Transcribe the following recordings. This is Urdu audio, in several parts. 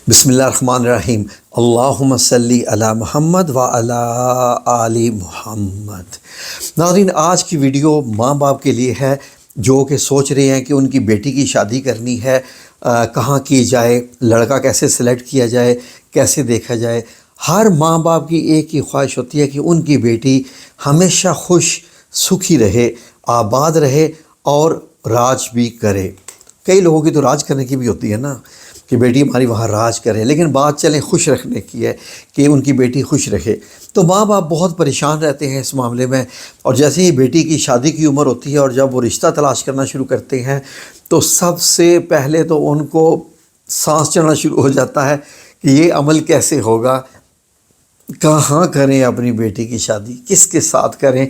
بسم اللہ الرحمن الرحیم۔ اللہم صلی علی محمد و علی آل محمد۔ ناظرین، آج کی ویڈیو ماں باپ کے لیے ہے جو کہ سوچ رہے ہیں کہ ان کی بیٹی کی شادی کرنی ہے، کہاں کی جائے، لڑکا کیسے سلیکٹ کیا جائے، کیسے دیکھا جائے۔ ہر ماں باپ کی ایک ہی خواہش ہوتی ہے کہ ان کی بیٹی ہمیشہ خوش سکھی رہے، آباد رہے اور راج بھی کرے۔ کئی لوگوں کی تو راج کرنے کی بھی ہوتی ہے نا کہ بیٹی ہماری وہاں راج کرے، لیکن بات چلیں خوش رکھنے کی ہے کہ ان کی بیٹی خوش رکھے۔ تو ماں باپ بہت پریشان رہتے ہیں اس معاملے میں، اور جیسے ہی بیٹی کی شادی کی عمر ہوتی ہے اور جب وہ رشتہ تلاش کرنا شروع کرتے ہیں تو سب سے پہلے تو ان کو سانس چڑھنا شروع ہو جاتا ہے کہ یہ عمل کیسے ہوگا، کہاں کریں اپنی بیٹی کی شادی، کس کے ساتھ کریں،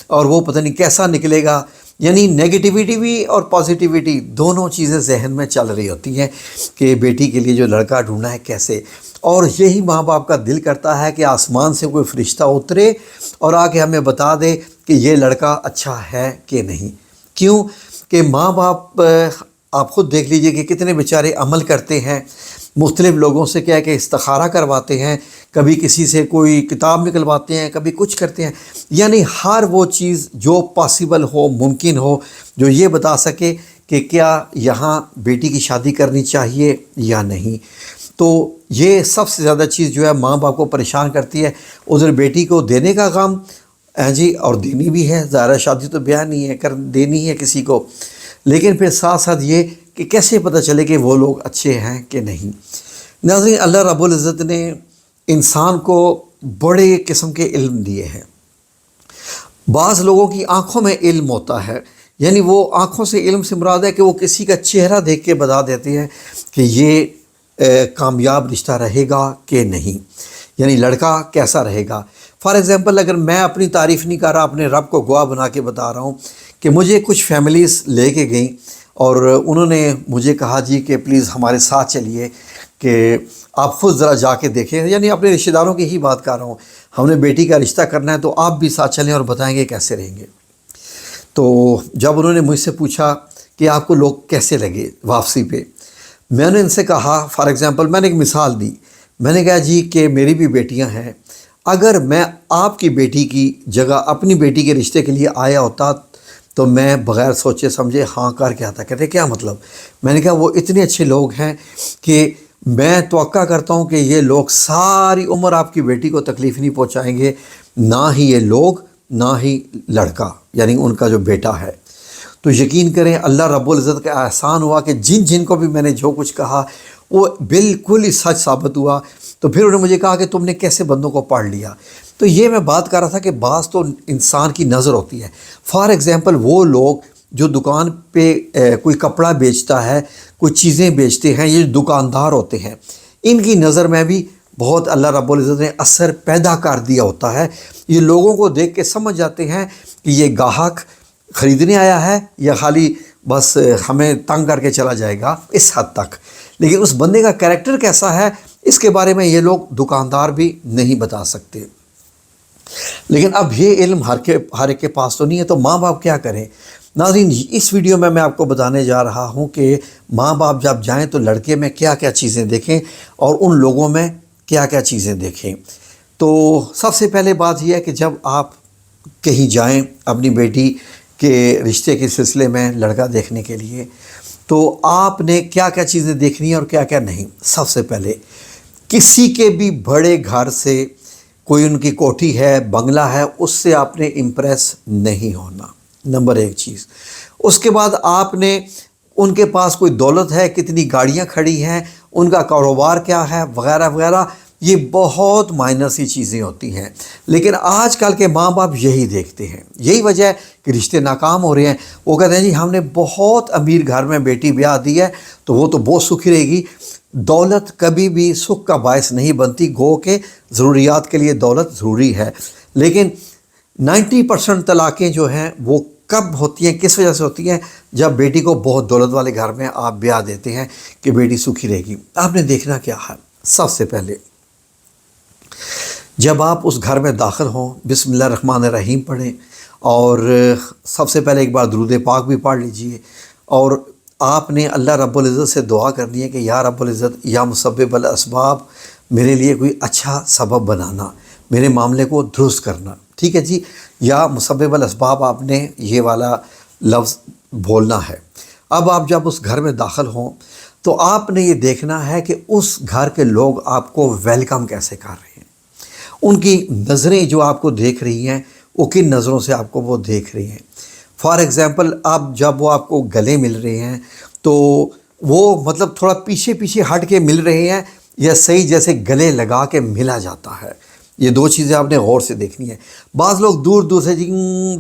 اور وہ پتہ نہیں کیسا نکلے گا۔ یعنی نیگیٹیوٹی بھی اور پازیٹیوٹی دونوں چیزیں ذہن میں چل رہی ہوتی ہیں کہ بیٹی کے لیے جو لڑکا ڈھونڈنا ہے کیسے۔ اور یہی ماں باپ کا دل کرتا ہے کہ آسمان سے کوئی فرشتہ اترے اور آ کے ہمیں بتا دے کہ یہ لڑکا اچھا ہے کہ نہیں۔ کیوں کہ ماں باپ آپ خود دیکھ لیجئے کہ کتنے بیچارے عمل کرتے ہیں، مختلف لوگوں سے کیا کہ استخارہ کرواتے ہیں، کبھی کسی سے کوئی کتاب نکلواتے ہیں، کبھی کچھ کرتے ہیں، یعنی ہر وہ چیز جو پاسبل ہو، ممکن ہو، جو یہ بتا سکے کہ کیا یہاں بیٹی کی شادی کرنی چاہیے یا نہیں۔ تو یہ سب سے زیادہ چیز جو ہے ماں باپ کو پریشان کرتی ہے۔ ادھر بیٹی کو دینے کا غم جی، اور دینی بھی ہے، ظاہر شادی تو بیاہ نہیں ہے، دینی ہے کسی کو، لیکن پھر ساتھ ساتھ یہ کہ کیسے پتہ چلے کہ وہ لوگ اچھے ہیں کہ نہیں۔ ناظرین، اللہ رب العزت نے انسان کو بڑے قسم کے علم دیے ہیں۔ بعض لوگوں کی آنکھوں میں علم ہوتا ہے، یعنی وہ آنکھوں سے علم سے مراد ہے کہ وہ کسی کا چہرہ دیکھ کے بتا دیتے ہیں کہ یہ کامیاب رشتہ رہے گا کہ نہیں، یعنی لڑکا کیسا رہے گا۔ فار ایگزامپل، اگر میں اپنی تعریف نہیں کر رہا، اپنے رب کو گواہ بنا کے بتا رہا ہوں کہ مجھے کچھ فیملیز لے کے گئیں اور انہوں نے مجھے کہا جی کہ پلیز ہمارے ساتھ چلیے کہ آپ خود ذرا جا کے دیکھیں، یعنی اپنے رشتہ داروں کی ہی بات کر رہا ہوں، ہم نے بیٹی کا رشتہ کرنا ہے تو آپ بھی ساتھ چلیں اور بتائیں گے کیسے رہیں گے۔ تو جب انہوں نے مجھ سے پوچھا کہ آپ کو لوگ کیسے لگے واپسی پہ، میں نے ان سے کہا، فار ایگزامپل میں نے ایک مثال دی، میں نے کہا جی کہ میری بھی بیٹیاں ہیں، اگر میں آپ کی بیٹی کی جگہ اپنی بیٹی کے رشتے کے لیے آیا ہوتا تو میں بغیر سوچے سمجھے ہاں کر کے آتا۔ کہتے کیا مطلب؟ میں نے کہا وہ اتنے اچھے لوگ ہیں کہ میں توقع کرتا ہوں کہ یہ لوگ ساری عمر آپ کی بیٹی کو تکلیف نہیں پہنچائیں گے، نہ ہی یہ لوگ، نہ ہی لڑکا، یعنی ان کا جو بیٹا ہے۔ تو یقین کریں اللہ رب العزت کا احسان ہوا کہ جن کو بھی میں نے جو کچھ کہا وہ بالکل ہی سچ ثابت ہوا۔ تو پھر انہوں نے مجھے کہا کہ تم نے کیسے بندوں کو پڑھ لیا؟ تو یہ میں بات کر رہا تھا کہ بعض تو انسان کی نظر ہوتی ہے۔ فار ایگزامپل، وہ لوگ جو دکان پہ کوئی کپڑا بیچتا ہے، کوئی چیزیں بیچتے ہیں، یہ دکاندار ہوتے ہیں، ان کی نظر میں بھی بہت اللہ رب العزت نے اثر پیدا کر دیا ہوتا ہے۔ یہ لوگوں کو دیکھ کے سمجھ جاتے ہیں کہ یہ گاہک خریدنے آیا ہے یا خالی بس ہمیں تنگ کر کے چلا جائے گا، اس حد تک۔ لیکن اس بندے کا کریکٹر کیسا ہے اس کے بارے میں یہ لوگ دکاندار بھی نہیں بتا سکتے۔ لیکن اب یہ علم ہر ایک کے پاس تو نہیں ہے، تو ماں باپ کیا کریں؟ ناظرین، اس ویڈیو میں آپ کو بتانے جا رہا ہوں کہ ماں باپ جب جائیں تو لڑکے میں کیا کیا چیزیں دیکھیں اور ان لوگوں میں کیا کیا چیزیں دیکھیں۔ تو سب سے پہلے بات یہ ہے کہ جب آپ کہیں جائیں اپنی بیٹی کے رشتے کے سلسلے میں لڑکا دیکھنے کے لیے، تو آپ نے کیا کیا چیزیں دیکھنی ہیں اور کیا کیا نہیں۔ سب سے پہلے کسی کے بھی بڑے گھر سے، کوئی ان کی کوٹھی ہے، بنگلہ ہے، اس سے آپ نے امپریس نہیں ہونا، نمبر ایک چیز۔ اس کے بعد آپ نے ان کے پاس کوئی دولت ہے، کتنی گاڑیاں کھڑی ہیں، ان کا کاروبار کیا ہے، وغیرہ وغیرہ، یہ بہت مائنر سی چیزیں ہوتی ہیں۔ لیکن آج کل کے ماں باپ یہی دیکھتے ہیں، یہی وجہ ہے کہ رشتے ناکام ہو رہے ہیں۔ وہ کہتے ہیں جی ہم نے بہت امیر گھر میں بیٹی بیاہ دی ہے تو وہ تو بہت سکھی رہے گی۔ دولت کبھی بھی سکھ کا باعث نہیں بنتی، گو کہ ضروریات کے لیے دولت ضروری ہے، لیکن 90% طلاقیں جو ہیں وہ کب ہوتی ہیں، کس وجہ سے ہوتی ہیں؟ جب بیٹی کو بہت دولت والے گھر میں آپ بیاہ دیتے ہیں کہ بیٹی سکھی رہے گی۔ آپ نے دیکھنا کیا ہے؟ سب سے پہلے جب آپ اس گھر میں داخل ہوں، بسم اللہ الرحمن الرحیم پڑھیں، اور سب سے پہلے ایک بار درود پاک بھی پڑھ لیجئے، اور آپ نے اللہ رب العزت سے دعا کرنی ہے کہ یا رب العزت یا مسبب الاسباب، میرے لیے کوئی اچھا سبب بنانا، میرے معاملے کو درست کرنا، ٹھیک ہے جی۔ یا مسبب الاسباب آپ نے یہ والا لفظ بولنا ہے۔ اب آپ جب اس گھر میں داخل ہوں تو آپ نے یہ دیکھنا ہے کہ اس گھر کے لوگ آپ کو ویلکم کیسے کر رہے ہیں، ان کی نظریں جو آپ کو دیکھ رہی ہیں وہ کن نظروں سے آپ کو وہ دیکھ رہی ہیں۔ فار ایگزامپل آپ جب وہ آپ کو گلے مل رہے ہیں تو وہ مطلب تھوڑا پیچھے پیچھے ہٹ کے مل رہے ہیں یا صحیح جیسے گلے لگا کے ملا جاتا ہے، یہ دو چیزیں آپ نے غور سے دیکھنی ہے۔ بعض لوگ دور دور سے جی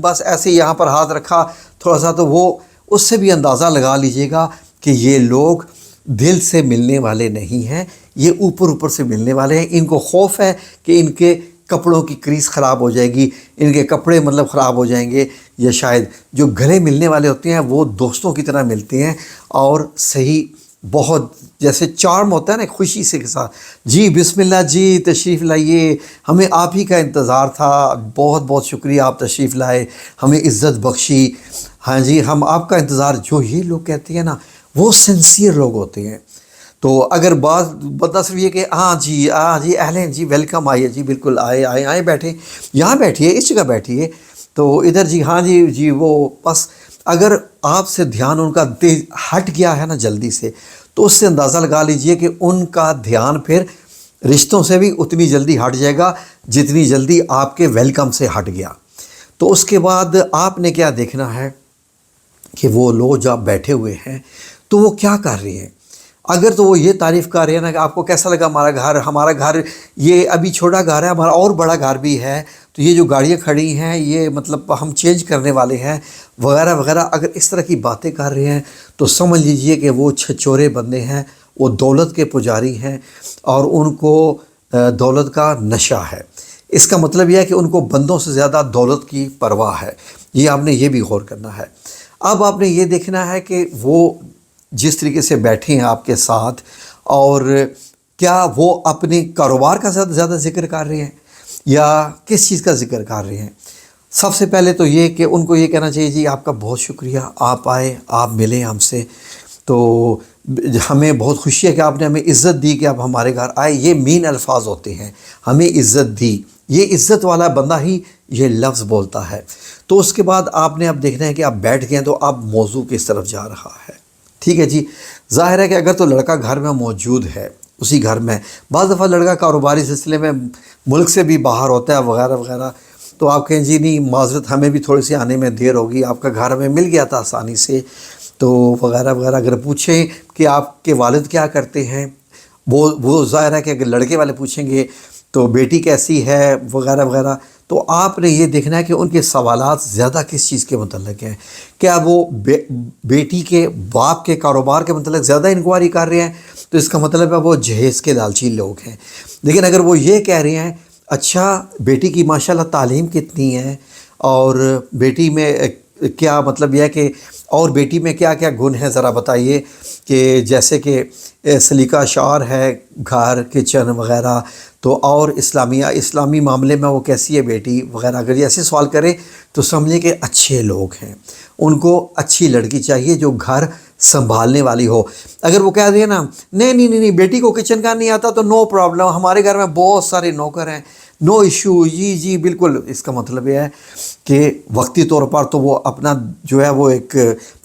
بس ایسے یہاں پر ہاتھ رکھا تھوڑا سا، تو وہ اس سے بھی اندازہ لگا لیجئے گا کہ یہ لوگ دل سے ملنے والے نہیں ہیں، یہ اوپر اوپر سے ملنے والے ہیں۔ ان کو خوف ہے کہ ان کے کپڑوں کی کریز خراب ہو جائے گی، ان کے کپڑے مطلب خراب ہو جائیں گے، یا شاید جو گلے ملنے والے ہوتے ہیں وہ دوستوں کی طرح ملتے ہیں اور صحیح بہت جیسے چارم ہوتا ہے نا خوشی سے کے ساتھ، جی بسم اللہ جی تشریف لائیے، ہمیں آپ ہی کا انتظار تھا، بہت بہت شکریہ آپ تشریف لائے، ہمیں عزت بخشی، ہاں جی ہم آپ کا انتظار، جو یہ لوگ کہتے ہیں نا وہ سنسیئر لوگ ہوتے ہیں۔ تو اگر بعض بندہ صرف یہ کہ ہاں جی اہلیں جی ویلکم، آئیے جی بالکل آئے بیٹھیں، یہاں بیٹھیے، اس جگہ بیٹھیے، تو ادھر جی ہاں جی وہ بس اگر آپ سے دھیان ان کا ہٹ گیا ہے نا جلدی سے، تو اس سے اندازہ لگا لیجئے کہ ان کا دھیان پھر رشتوں سے بھی اتنی جلدی ہٹ جائے گا جتنی جلدی آپ کے ویلکم سے ہٹ گیا۔ تو اس کے بعد آپ نے کیا دیکھنا ہے کہ وہ لوگ جب بیٹھے ہوئے ہیں تو وہ کیا کر رہے ہیں۔ اگر تو وہ یہ تعریف کر رہے ہیں نا کہ آپ کو کیسا لگا ہمارا گھر یہ ابھی چھوٹا گھر ہے، ہمارا اور بڑا گھر بھی ہے، تو یہ جو گاڑیاں کھڑی ہیں یہ مطلب ہم چینج کرنے والے ہیں وغیرہ وغیرہ، اگر اس طرح کی باتیں کر رہے ہیں تو سمجھ لیجئے کہ وہ چھچورے بندے ہیں، وہ دولت کے پجاری ہیں اور ان کو دولت کا نشہ ہے۔ اس کا مطلب یہ ہے کہ ان کو بندوں سے زیادہ دولت کی پرواہ ہے، یہ آپ نے یہ بھی غور کرنا ہے۔ اب آپ نے یہ دیکھنا ہے کہ وہ جس طریقے سے بیٹھے ہیں آپ کے ساتھ، اور کیا وہ اپنے کاروبار کا زیادہ ذکر کر رہے ہیں یا کس چیز کا ذکر کر رہے ہیں۔ سب سے پہلے تو یہ کہ ان کو یہ کہنا چاہیے جی آپ کا بہت شکریہ، آپ آئے، آپ ملیں ہم سے، تو ہمیں بہت خوشی ہے کہ آپ نے ہمیں عزت دی کہ آپ ہمارے گھر آئے، یہ مین الفاظ ہوتے ہیں، ہمیں عزت دی، یہ عزت والا بندہ ہی یہ لفظ بولتا ہے۔ تو اس کے بعد آپ نے اب دیکھنا ہے کہ آپ بیٹھ گئے ہیں تو اب موضوع کس طرف جا رہا ہے، ٹھیک ہے جی۔ ظاہر ہے کہ اگر تو لڑکا گھر میں موجود ہے، اسی گھر میں، بعض دفعہ لڑکا کاروباری سلسلے میں ملک سے بھی باہر ہوتا ہے وغیرہ وغیرہ، تو آپ کہیں جی نہیں معذرت ہمیں بھی تھوڑی سی آنے میں دیر ہوگی، آپ کا گھر ہمیں مل گیا تھا آسانی سے، تو وغیرہ وغیرہ۔ اگر پوچھیں کہ آپ کے والد کیا کرتے ہیں، وہ ظاہر ہے کہ اگر لڑکے والے پوچھیں گے تو بیٹی کیسی ہے وغیرہ وغیرہ، تو آپ نے یہ دیکھنا ہے کہ ان کے سوالات زیادہ کس چیز کے متعلق ہیں۔ کیا وہ بیٹی کے باپ کے کاروبار کے متعلق زیادہ انکوائری کر رہے ہیں، تو اس کا مطلب ہے وہ جہیز کے لالچی لوگ ہیں۔ لیکن اگر وہ یہ کہہ رہے ہیں اچھا بیٹی کی ماشاءاللہ تعلیم کتنی ہے، اور بیٹی میں کیا مطلب یہ ہے کہ اور بیٹی میں کیا کیا گن ہیں ذرا بتائیے، کہ جیسے کہ سلیقہ شعر ہے، گھر کچن وغیرہ، تو اور اسلامی معاملے میں وہ کیسی ہے بیٹی وغیرہ، اگر یہ ایسے سوال کرے تو سمجھیں کہ اچھے لوگ ہیں، ان کو اچھی لڑکی چاہیے جو گھر سنبھالنے والی ہو۔ اگر وہ کہہ دیں نا نہیں بیٹی کو کچن کا نہیں آتا تو نو پرابلم، ہمارے گھر میں بہت سارے نوکر ہیں، نو ایشو، جی بالکل، اس کا مطلب یہ ہے کہ وقتی طور پر تو وہ اپنا جو ہے وہ ایک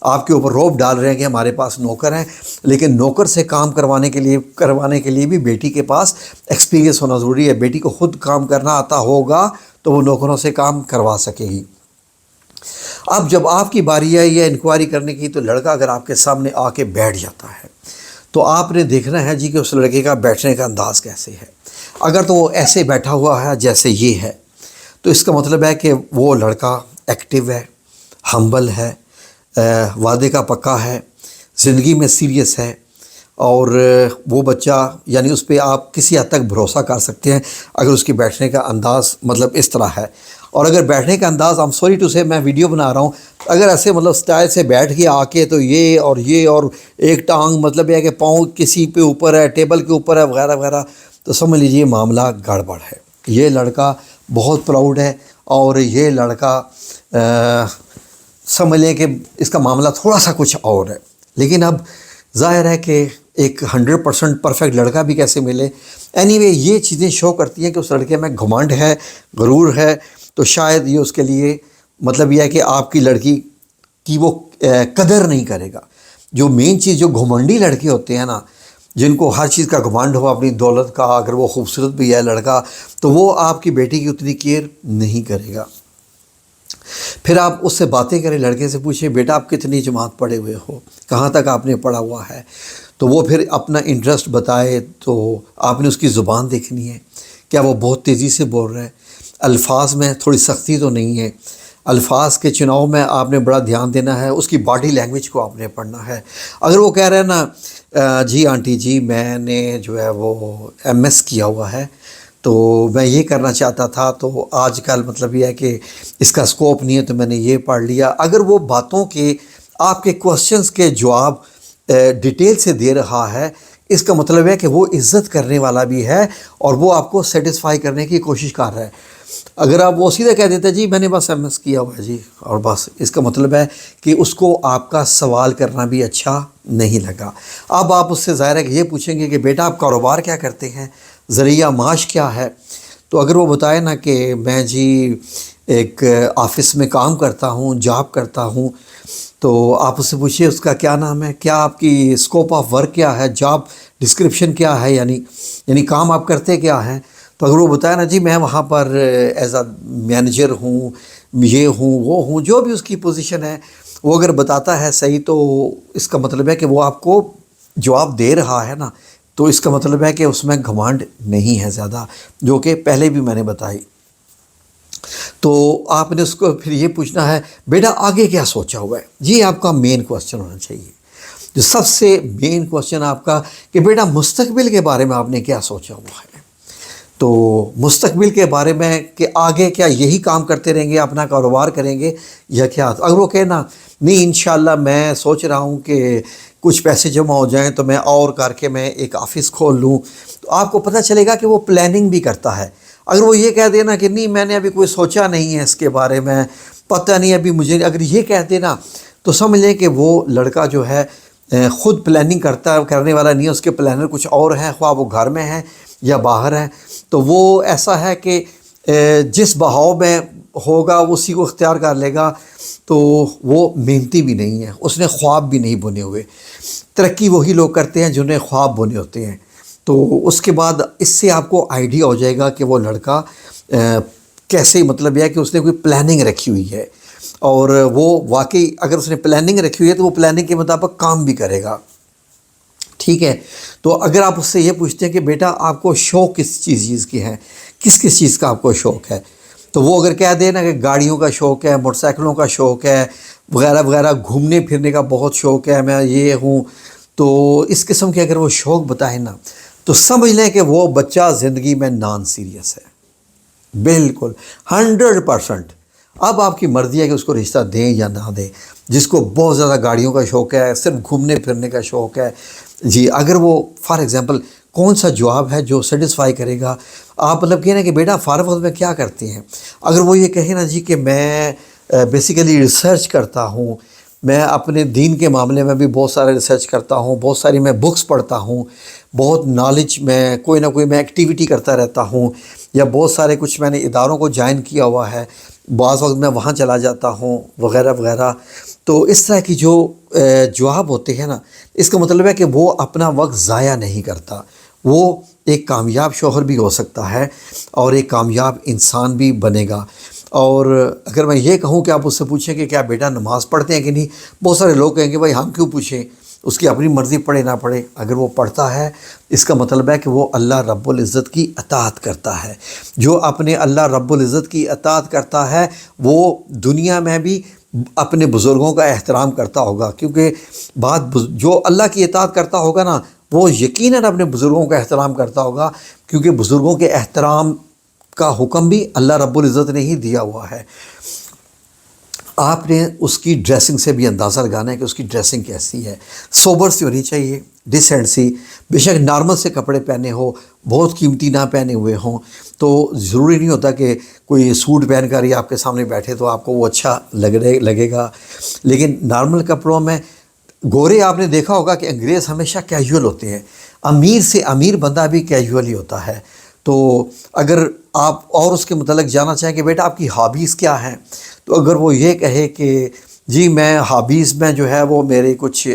آپ کے اوپر روب ڈال رہے ہیں کہ ہمارے پاس نوکر ہیں، لیکن نوکر سے کام کروانے کے لیے بھی بیٹی کے پاس ایکسپیرینس ہونا ضروری ہے۔ بیٹی کو خود کام کرنا آتا ہوگا تو وہ نوکروں سے کام کروا سکے گی۔ اب جب آپ کی باری ہے یہ انکوائری کرنے کی، تو لڑکا اگر آپ کے سامنے آ کے بیٹھ جاتا ہے تو آپ نے دیکھنا ہے جی کہ اس لڑکے کا بیٹھنے کا انداز کیسے ہے۔ اگر تو وہ ایسے بیٹھا ہوا ہے جیسے یہ ہے، تو اس کا مطلب ہے کہ وہ لڑکا ایکٹیو ہے، ہمبل ہے، وعدے کا پکا ہے، زندگی میں سیریس ہے، اور وہ بچہ یعنی اس پہ آپ کسی حد تک بھروسہ کر سکتے ہیں اگر اس کی بیٹھنے کا انداز مطلب اس طرح ہے۔ اور اگر بیٹھنے کا انداز I'm sorry to say، میں ویڈیو بنا رہا ہوں، اگر ایسے مطلب سٹائل سے بیٹھ کے آ کے تو یہ اور ایک ٹانگ مطلب یہ ہے کہ پاؤں کسی پہ اوپر ہے، ٹیبل کے اوپر ہے وغیرہ وغیرہ، تو سمجھ لیجیے معاملہ گڑبڑ ہے۔ یہ لڑکا بہت پراؤڈ ہے، اور یہ لڑکا سمجھ لیں کہ اس کا معاملہ تھوڑا سا کچھ اور ہے۔ لیکن اب ظاہر ہے کہ ایک 100% پرفیکٹ لڑکا بھی کیسے ملے. اینی وے یہ چیزیں شو کرتی ہیں کہ اس لڑکے میں گھمنڈ ہے، غرور ہے. تو شاید یہ اس کے لیے مطلب یہ ہے کہ آپ کی لڑکی کی وہ قدر نہیں کرے گا. جو مین چیز، جو گھمنڈی لڑکے ہوتے ہیں نا، جن کو ہر چیز کا گھمنڈ ہو اپنی دولت کا، اگر وہ خوبصورت بھی ہے لڑکا تو وہ آپ کی بیٹی کی اتنی کیئر نہیں کرے گا. پھر آپ اس سے باتیں کریں، لڑکے سے پوچھیں بیٹا آپ کتنی جماعت پڑھے ہوئے ہو، کہاں تک آپ نے پڑھا ہوا ہے. تو وہ پھر اپنا انٹرسٹ بتائے. تو آپ نے اس کی زبان دیکھنی ہے، کیا وہ بہت تیزی سے بول رہا ہے، الفاظ میں تھوڑی سختی تو نہیں ہے. الفاظ کے چناؤ میں آپ نے بڑا دھیان دینا ہے. اس کی باڈی لینگویج کو آپ نے پڑھنا ہے. اگر وہ کہہ رہا ہے نا جی آنٹی جی میں نے جو ہے وہ MS کیا ہوا ہے تو میں یہ کرنا چاہتا تھا، تو آج کل مطلب یہ ہے کہ اس کا سکوپ نہیں ہے تو میں نے یہ پڑھ لیا. اگر وہ باتوں کے، آپ کے کوسچنز کے جواب ڈیٹیل سے دے رہا ہے، اس کا مطلب ہے کہ وہ عزت کرنے والا بھی ہے اور وہ آپ کو سیٹسفائی کرنے کی کوشش کر رہا ہے. اگر آپ وہ سیدھے کہہ دیتے جی میں نے بس MS کیا ہوا ہے جی اور بس، اس کا مطلب ہے کہ اس کو آپ کا سوال کرنا بھی اچھا نہیں لگا. اب آپ اس سے ظاہر ہے کہ یہ پوچھیں گے کہ بیٹا آپ کاروبار کیا کرتے ہیں، ذریعہ معاش کیا ہے. تو اگر وہ بتائے نا کہ میں جی ایک آفس میں کام کرتا ہوں، جاب کرتا ہوں، تو آپ اس سے پوچھیے اس کا کیا نام ہے، کیا آپ کی اسکوپ آف ورک کیا ہے، جاب ڈسکرپشن کیا ہے، یعنی کام آپ کرتے کیا ہیں. تو اگر وہ بتایا نا جی میں وہاں پر ایز اے مینیجر ہوں، یہ ہوں وہ ہوں، جو بھی اس کی پوزیشن ہے، وہ اگر بتاتا ہے صحیح، تو اس کا مطلب ہے کہ وہ آپ کو جواب دے رہا ہے نا، تو اس کا مطلب ہے کہ اس میں گھمانڈ نہیں ہے زیادہ، جو کہ پہلے بھی میں نے بتائی. تو آپ نے اس کو پھر یہ پوچھنا ہے بیٹا آگے کیا سوچا ہوا ہے. یہ آپ کا مین کوسچن ہونا چاہیے، جو سب سے مین کوسچن آپ کا، کہ بیٹا مستقبل کے بارے میں آپ نے کیا سوچا ہوا ہے. تو مستقبل کے بارے میں کہ آگے کیا یہی کام کرتے رہیں گے، اپنا کاروبار کریں گے یا کیا. اگر وہ کہنا نہیں انشاءاللہ میں سوچ رہا ہوں کہ کچھ پیسے جمع ہو جائیں تو میں اور کر کے میں ایک آفس کھول لوں، تو آپ کو پتہ چلے گا کہ وہ پلاننگ بھی کرتا ہے. اگر وہ یہ کہہ دینا کہ نہیں میں نے ابھی کوئی سوچا نہیں ہے اس کے بارے میں، پتہ نہیں ابھی مجھے، اگر یہ کہہ دینا تو سمجھ لیں کہ وہ لڑکا جو ہے خود پلاننگ کرنے والا نہیں ہے، اس کے پلانر کچھ اور ہیں، خواہ وہ گھر میں ہے یا باہر ہے. تو وہ ایسا ہے کہ جس بہاؤ میں ہوگا وہ اسی کو اختیار کر لے گا. تو وہ محنتی بھی نہیں ہے، اس نے خواب بھی نہیں بنے ہوئے. ترقی وہی لوگ کرتے ہیں جنہیں خواب بنے ہوتے ہیں. تو اس کے بعد اس سے آپ کو آئیڈیا ہو جائے گا کہ وہ لڑکا کیسے، مطلب یہ ہے کہ اس نے کوئی پلاننگ رکھی ہوئی ہے، اور وہ واقعی اگر اس نے پلاننگ رکھی ہوئی ہے تو وہ پلاننگ کے مطابق کام بھی کرے گا. ٹھیک ہے. تو اگر آپ اس سے یہ پوچھتے ہیں کہ بیٹا آپ کو شوق کس چیز کی ہے، کس چیز کا آپ کو شوق ہے، تو وہ اگر کہہ دے نا کہ گاڑیوں کا شوق ہے، موٹر سائیکلوں کا شوق ہے وغیرہ وغیرہ، گھومنے پھرنے کا بہت شوق ہے، میں یہ ہوں، تو اس قسم کے اگر وہ شوق بتائے نا تو سمجھ لیں کہ وہ بچہ زندگی میں نان سیریس ہے، بالکل 100%. اب آپ کی مرضی ہے کہ اس کو رشتہ دیں یا نہ دیں. جس کو بہت زیادہ گاڑیوں کا شوق ہے، صرف گھومنے پھرنے کا شوق ہے جی، اگر وہ فار ایگزامپل کون سا جواب ہے جو سیٹسفائی کرے گا. آپ مطلب کہنا کہ بیٹا فارغ وقت میں کیا کرتے ہیں. اگر وہ یہ کہے نا جی کہ میں بیسیکلی ریسرچ کرتا ہوں، میں اپنے دین کے معاملے میں بھی بہت سارے ریسرچ کرتا ہوں، بہت ساری میں بکس پڑھتا ہوں، بہت نالج میں کوئی نہ کوئی میں ایکٹیویٹی کرتا رہتا ہوں، یا بہت سارے کچھ میں نے اداروں کو جوائن کیا ہوا ہے، بعض وقت میں وہاں چلا جاتا ہوں وغیرہ وغیرہ. تو اس طرح کی جو جواب ہوتے ہیں نا، اس کا مطلب ہے کہ وہ اپنا وقت ضائع نہیں کرتا. وہ ایک کامیاب شوہر بھی ہو سکتا ہے اور ایک کامیاب انسان بھی بنے گا. اور اگر میں یہ کہوں کہ آپ اس سے پوچھیں کہ کیا بیٹا نماز پڑھتے ہیں کہ نہیں، بہت سارے لوگ کہیں گے بھائی ہم کیوں پوچھیں، اس کی اپنی مرضی پڑھے نہ پڑھے. اگر وہ پڑھتا ہے اس کا مطلب ہے کہ وہ اللہ رب العزت کی اطاعت کرتا ہے. جو اپنے اللہ رب العزت کی اطاعت کرتا ہے وہ دنیا میں بھی اپنے بزرگوں کا احترام کرتا ہوگا، کیونکہ جو اللہ کی اطاعت کرتا ہوگا نا وہ یقیناً اپنے بزرگوں کا احترام کرتا ہوگا، کیونکہ بزرگوں کے احترام کا حکم بھی اللہ رب العزت نے ہی دیا ہوا ہے. آپ نے اس کی ڈریسنگ سے بھی اندازہ لگانا ہے کہ اس کی ڈریسنگ کیسی ہے. سوبر سی ہونی چاہیے، ڈیسینٹ سی، بے شک نارمل سے کپڑے پہنے ہو، بہت قیمتی نہ پہنے ہوئے ہوں. تو ضروری نہیں ہوتا کہ کوئی سوٹ پہن کر ہی آپ کے سامنے بیٹھے تو آپ کو وہ اچھا لگے گا، لیکن نارمل کپڑوں میں گورے آپ نے دیکھا ہوگا کہ انگریز ہمیشہ کیجول ہوتے ہیں، امیر سے امیر بندہ بھی کیجول ہی ہوتا ہے۔ تو اگر آپ اور اس کے متعلق جاننا چاہیں کہ بیٹا آپ کی ہابیز کیا ہیں، تو اگر وہ یہ کہے کہ جی میں ہابیز میں جو ہے وہ میرے کچھ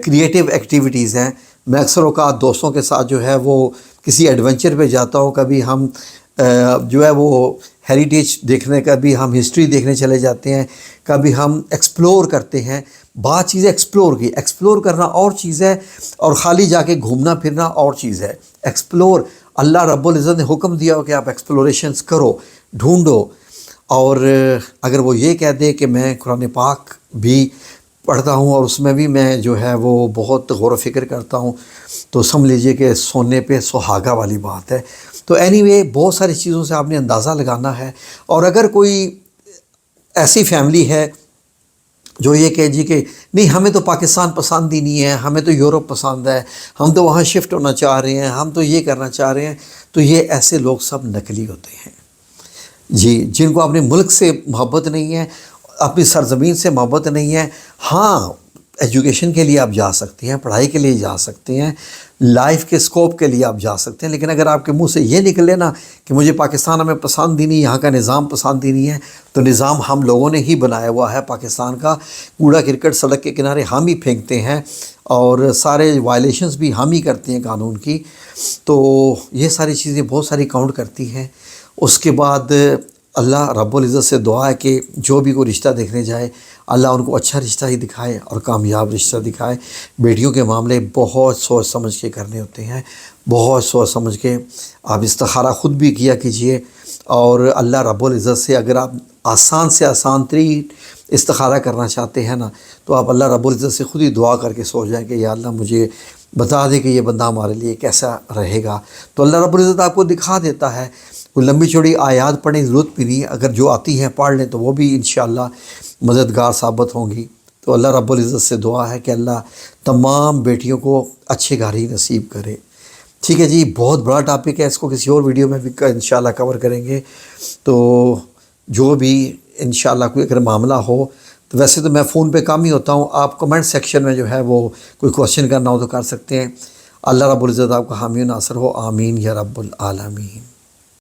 کریٹیو ایکٹیویٹیز ہیں، میں اکثر اوقات دوستوں کے ساتھ جو ہے وہ کسی ایڈونچر پہ جاتا ہوں، کبھی ہم جو ہے وہ ہیریٹیج دیکھنے، کبھی ہم ہسٹری دیکھنے چلے جاتے ہیں، کبھی ہم ایکسپلور کرتے ہیں۔ بات چیز ہے ایکسپلور کی، ایکسپلور کرنا اور چیز ہے اور خالی جا کے گھومنا پھرنا اور چیز ہے۔ ایکسپلور اللہ رب العزت نے حکم دیا ہو کہ آپ ایکسپلوریشنز کرو، ڈھونڈو۔ اور اگر وہ یہ کہہ دے کہ میں قرآن پاک بھی پڑھتا ہوں اور اس میں بھی میں جو ہے وہ بہت غور و فکر کرتا ہوں، تو سمجھ لیجئے کہ سونے پہ سہاگا والی بات ہے۔ تو اینی وے بہت ساری چیزوں سے آپ نے اندازہ لگانا ہے۔ اور اگر کوئی ایسی فیملی ہے جو یہ کہ جی کہ نہیں ہمیں تو پاکستان پسند ہی نہیں ہے، ہمیں تو یورپ پسند ہے، ہم تو وہاں شفٹ ہونا چاہ رہے ہیں، ہم تو یہ کرنا چاہ رہے ہیں، تو یہ ایسے لوگ سب نقلی ہوتے ہیں جی، جن کو اپنے ملک سے محبت نہیں ہے، اپنی سرزمین سے محبت نہیں ہے۔ ہاں ایجوکیشن کے لیے آپ جا سکتے ہیں، پڑھائی کے لیے جا سکتے ہیں، لائف کے سکوپ کے لیے آپ جا سکتے ہیں، لیکن اگر آپ کے منہ سے یہ نکلے نا کہ مجھے پاکستان ہمیں پسند ہی نہیں، یہاں کا نظام پسند ہی نہیں ہے، تو نظام ہم لوگوں نے ہی بنایا ہوا ہے پاکستان کا، کوڑا کرکٹ سڑک کے کنارے ہم ہی پھینکتے ہیں اور سارے وائلیشنز بھی ہم ہی کرتے ہیں قانون کی۔ تو یہ ساری چیزیں بہت ساری کاؤنٹ کرتی ہیں۔ اس کے بعد اللہ رب العزت سے دعا ہے کہ جو بھی کوئی رشتہ دیکھنے جائے اللہ ان کو اچھا رشتہ ہی دکھائے اور کامیاب رشتہ دکھائے۔ بیٹیوں کے معاملے بہت سوچ سمجھ کے کرنے ہوتے ہیں، بہت سوچ سمجھ کے۔ آپ استخارہ خود بھی کیا کیجئے، اور اللہ رب العزت سے اگر آپ آسان سے آسان ترین استخارہ کرنا چاہتے ہیں نا، تو آپ اللہ رب العزت سے خود ہی دعا کر کے سوچ جائیں کہ یا اللہ مجھے بتا دے کہ یہ بندہ ہمارے لیے کیسا رہے گا، تو اللہ رب العزت آپ کو دکھا دیتا ہے۔ کوئی لمبی چوڑی آیات پڑھنے کی ضرورت بھی نہیں ہے، اگر جو آتی ہیں پڑھ لیں تو وہ بھی انشاءاللہ مددگار ثابت ہوں گی۔ تو اللہ رب العزت سے دعا ہے کہ اللہ تمام بیٹیوں کو اچھے گھر ہی نصیب کرے۔ ٹھیک ہے جی، بہت بڑا ٹاپک ہے، اس کو کسی اور ویڈیو میں بھی انشاءاللہ کور کریں گے۔ تو جو بھی انشاءاللہ کوئی اگر معاملہ ہو، تو ویسے تو میں فون پہ کام ہی ہوتا ہوں، آپ کمنٹ سیکشن میں جو ہے وہ کوئی کوشچن کرنا ہو تو کر سکتے ہیں۔ اللہ رب العزت آپ کا حامی و ناصر ہو، آمین یا رب العالمین۔